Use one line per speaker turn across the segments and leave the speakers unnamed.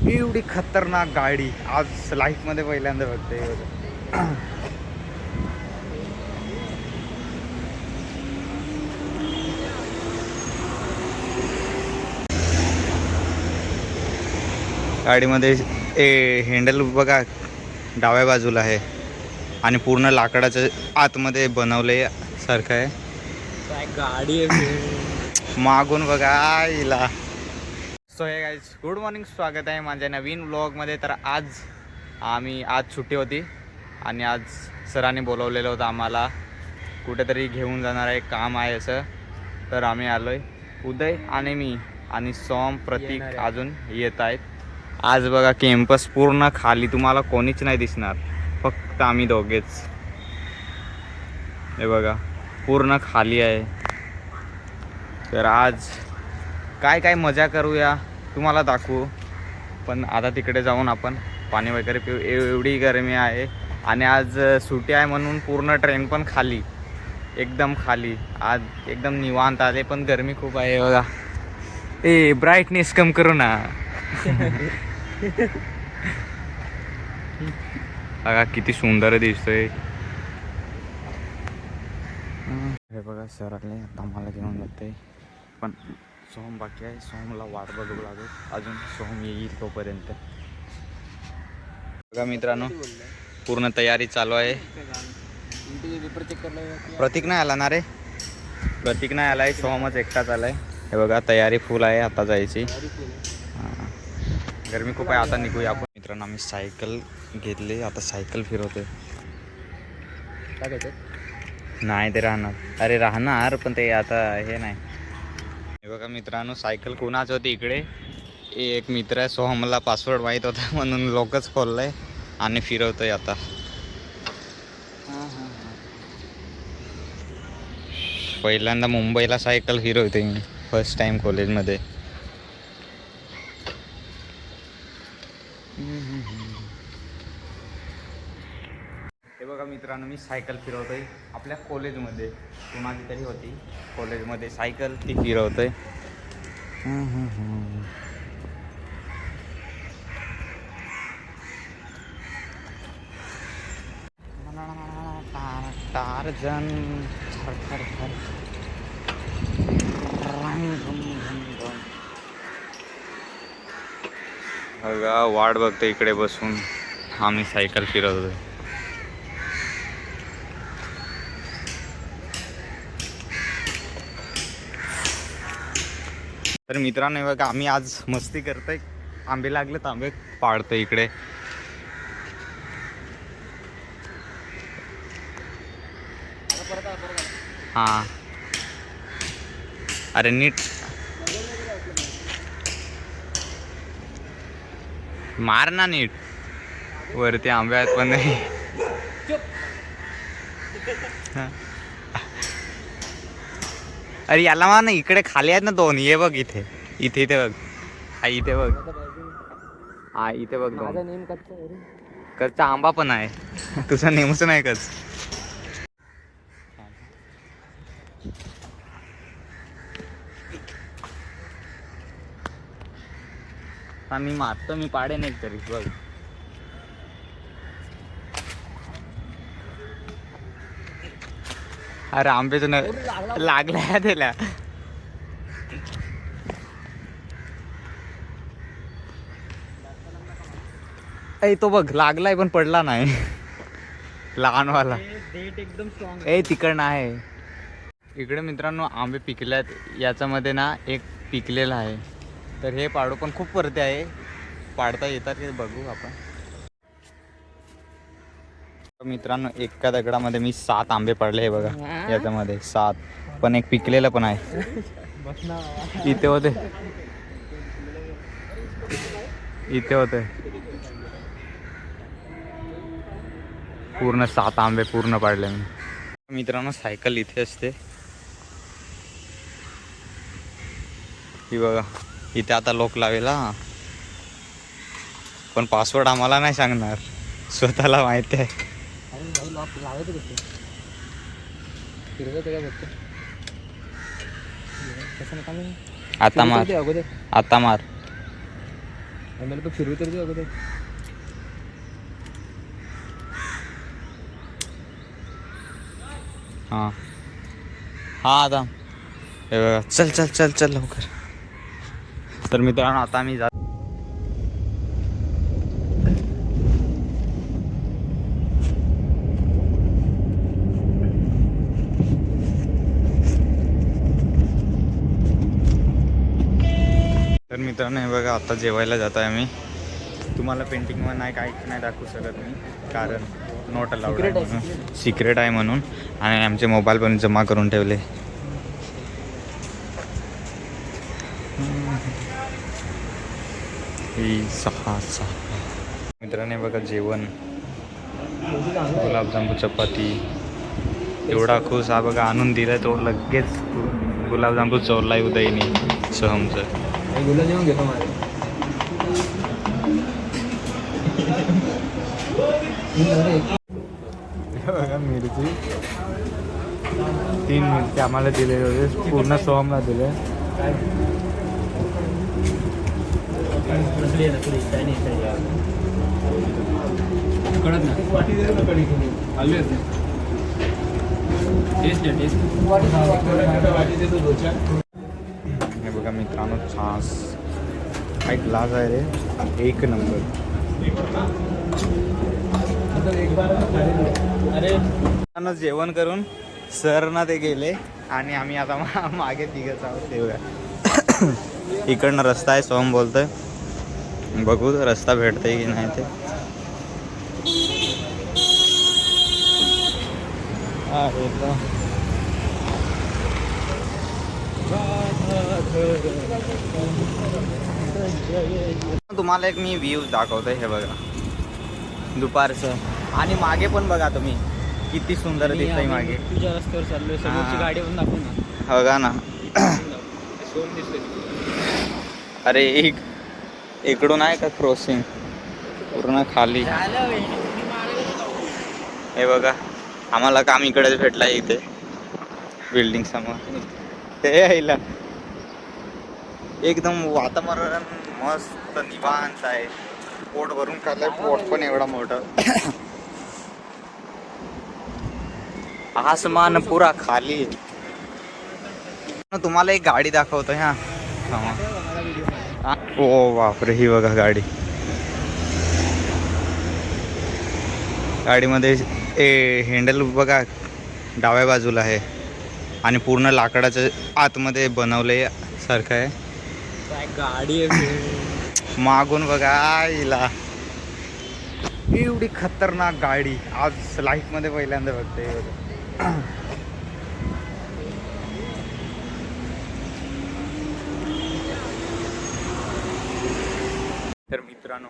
एवढी खतरनाक गाडी आज लाईफ मध्ये पहिल्यांदा बघते. गाडीमध्ये हँडल बघा डाव्या बाजूला आहे आणि पूर्ण लाकडाचं आतमध्ये बनवलंय सारखं आहे.
काय गाडी आहे
मागून बघा हिला. सो हे गाईज गुड मॉर्निंग, स्वागत आहे माझ्या नवीन व्लॉगमध्ये. तर आज सुट्टी होती आणि आज सरांनी बोलवलेलं होतं आम्हाला कुठेतरी घेऊन जाणार आहे, काम आहे असं. तर आम्ही आलो आहे, उदय आणि मी आणि सोम प्रतीक अजून येत आहेत. आज बघा कॅम्पस पूर्ण खाली, तुम्हाला कोणीच नाही दिसणार, फक्त आम्ही दोघेच. हे बघा पूर्ण खाली आहे. तर आज काय काय मजा करूया तुम्हाला दाखवू, पण आता तिकडे जाऊन आपण पाणी वगैरे पिऊ. एवढी गरमी आहे आणि आज सुट्टी आहे म्हणून पूर्ण ट्रेन पण खाली, एकदम खाली. आज एकदम निवांत आले, पण गरमी खूप आहे बघा. ब्राईटनेस कम करू ना. बघा किती सुंदर दिसतोय. हे बघा सर आले, आता मला घेऊन जाते, पण सोहम बाकी आहे. सोहमला वाट बघू लागेल, अजून सोहम येईल तोपर्यंत. बघा मित्रांनो पूर्ण तयारी चालू आहे. प्रतीक नाही आला ना रे, प्रतीक नाही आलाय, सोहमच एकटाच आलाय. हे बघा तयारी फुल आहे, आता जायची. गरमी खूप आहे, आता निघूया आपण. मित्रांनो आम्ही सायकल घेतली, आता सायकल फिरवतोय. नाही ते राहणार, अरे राहणार, पण ते आता हे नाही. हे बघा मित्रांनो सायकल कोणाच होती इकडे. एक मित्र आहे, सोहमला पासवर्ड माहीत होता म्हणून लोकच खोललंय आणि फिरवतोय आता. पहिल्यांदा मुंबईला सायकल फिरवतोय मी, फर्स्ट टाइम कॉलेजमध्ये. हे बघा मित्रांनो मी सायकल फिरवतोय आपल्या कॉलेजमध्ये. कुणाची तरी होती कॉलेजमध्ये सायकल, ती फिरवतोय. टार्झन बघा वाट बघतो इकडे बसून, आम्ही सायकल फिरवतोय. तर मित्रांनो बघा आम्ही आज मस्ती करतोय, आंबे लागले तर आंबे पाडतोय इकडे. हां अरे नीट मार ना नीट, वरती आंबे आहेत पण नाही. अरे याला मा ना, इकडे खाली आहेत ना दोन, ये बघ इथे इथे इथे बघ. हा इथे बघ, हा इथे बघ दोन. कच्चा आंबा पण आहे. तुझा नेमच नाही कच. हा मी मारतो, मी पाडेन एक तरी बघ. अरे आंबेच लागलाय त्याला. तो बघ लागलाय पण पडला नाही. लहानवाला
एकदम स्ट्रॉंग.
तिकडनं आहे. इकडे मित्रांनो आंबे पिकल्यात, याच्यामध्ये ना एक पिकलेला आहे. तर हे पाडू, पण खूप वरती आहे, पाडता येतात हे बघू आपण. मित्रांनो एका दगडामध्ये मी 7 आंबे पडले, हे बघा याच्यामध्ये 7, पण एक पिकलेलं पण आहे. इथे होते, इथे होते पूर्ण 7 आंबे पूर्ण पाडले मी. मित्रांनो सायकल इथे असते, ही बघा इथे आता लोक लावेला, पण पासवर्ड आम्हाला नाही सांगणार, स्वतःला माहिती आहे. आता मार, आता मार.
मला फिरवू तरी अगोदर.
हां हां आता हे बघा. चल चल चल चल लवकर. तर मित्रांनो आता आम्ही जात तर मित्रांनो हे बघा आता जेवायला जातो आहे आम्ही. तुम्हाला पेंटिंगमध्ये नाही काहीच नाही दाखवू शकत मी, कारण नोट अलाउड आहे म्हणून, सिक्रेट आहे म्हणून. आणि आमचे मोबाईल पण जमा करून ठेवले. सहा मित्रांनो बघा जेवण, गुलाबजामू चपाती एवढा खुश हा बघा आणून दिलाय तो. लगेच गुलाबजामू चोरलाय उदयनी सहमचं.
गुलाबजामुन घेतो माझे.
बघा मिरची 3 मिरची आम्हाला दिले होते, पूर्ण सोहमला दिले.
कडक ना
हे बघा मित्रांनो छास काय ग्लास आहे रे, एक नंबर.
अरे
जेवण करून सर ना ते गेले आणि आम्ही आता मागे तिघच आहोत. ते बघा इकडनं रस्ता आहे, सोहम बोलतोय. बघू रस्ता भेटतंय की नाही ते. तुम्हाला एक मी व्ह्यूज दाखवतोय. हे बघा दुपारचं, आणि मागे पण बघा तुम्ही किती सुंदर दिसतंय मागे.
तुझ्या रस्त्यावर चाललोय, समोरची गाडी पण दाखव ना.
बघा ना.
सोम दिसतोय.
अरे इकडून आहे का क्रॉसिंग पूर्ण खाली. हे बघा आम्हाला काम इकडेच भेटलं आहे, इथे बिल्डिंग समोर. ते यायला एकदम वातावरण मस्त निवांत आहे. पोट भरून खाल्लंय, पोट पण एवढा मोठं. आसमान पुरा खाली. तुम्हाला एक गाडी दाखवतो. ह्या ओ बापरे, ही बघा गाडी. गाडीमध्ये हँडल बघा डाव्या बाजूला आहे आणि पूर्ण लाकडाचं आतमध्ये बनवलंय सारखं आहे.
काय गाडी आहे.
मागून बघा हिला एवढी खतरनाक गाडी आज लाईफमध्ये पहिल्यांदा बघते. तर मित्रांनो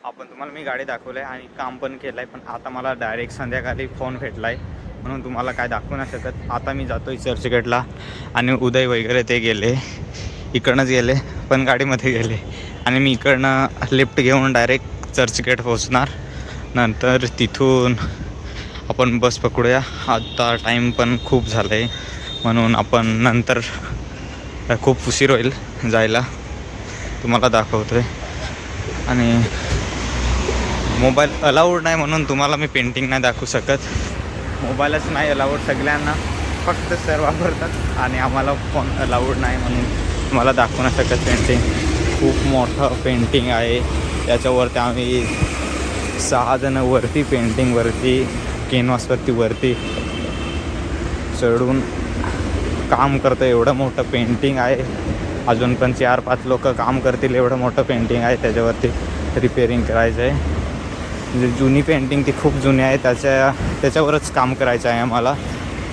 आपण तुम्हाला मी गाडी दाखवली आहे आणि काम पण केलं आहे, पण आता मला डायरेक्ट संध्याकाळी फोन भेटला आहे म्हणून तुम्हाला काय दाखवू नाही शकत. आता मी जातो आहे चर्चगेटला आणि उदय वगैरे ते गेले इकडनंच गेले, पण गाडीमध्ये गेले. आणि मी इकडनं लिफ्ट घेऊन डायरेक्ट चर्चगेट पोहोचणार. नंतर तिथून आपण बस पकडूया. आता टाईम पण खूप झालं आहे म्हणून आपण नंतर, खूप उशीर होईल जायला. तुम्हाला दाखवतो आहे. आणि मोबाईल अलाउड नाही म्हणून तुम्हाला मी पेंटिंग नाही दाखवू शकत. मोबाईलच नाही अलाउड सगळ्यांना, फक्त सर वापरतात आणि आम्हाला फोन अलाउड नाही म्हणून तुम्हाला दाखवू नाही शकत. पेंटिंग खूप मोठं पेंटिंग आहे, त्याच्यावरती आम्ही 6 जण वरती पेंटिंगवरती कॅनव्हासवरती वरती चढून काम करतं. एवढं मोठं पेंटिंग आहे. अजून पण 4-5 लोक काम करतील एवढं मोठं पेंटिंग आहे. त्याच्यावरती रिपेअरिंग करायचं आहे. म्हणजे जुनी पेंटिंग ती खूप जुनी आहे, त्याच्यावरच काम करायचं आहे आम्हाला.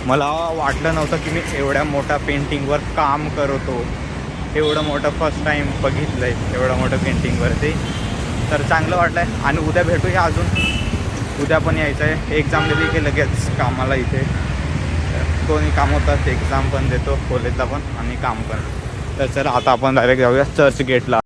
मला वाटलं नव्हतं की मी एवढ्या मोठ्या पेंटिंगवर काम करतो. एवढं मोठं फर्स्ट टाईम बघितलं आहे एवढं मोठं पेंटिंगवरती. तर चांगलं वाटलं आहे. आणि उद्या भेटूया अजून. उद्या पण यायचं आहे. एक्झाम दिली की लगेच कामाला इथे. दोन्ही काम होतात, एक्झाम पण देतो कॉलेजला पण आणि काम पण. तर चला आता आपण डायरेक्ट जाऊया चर्चगेटला.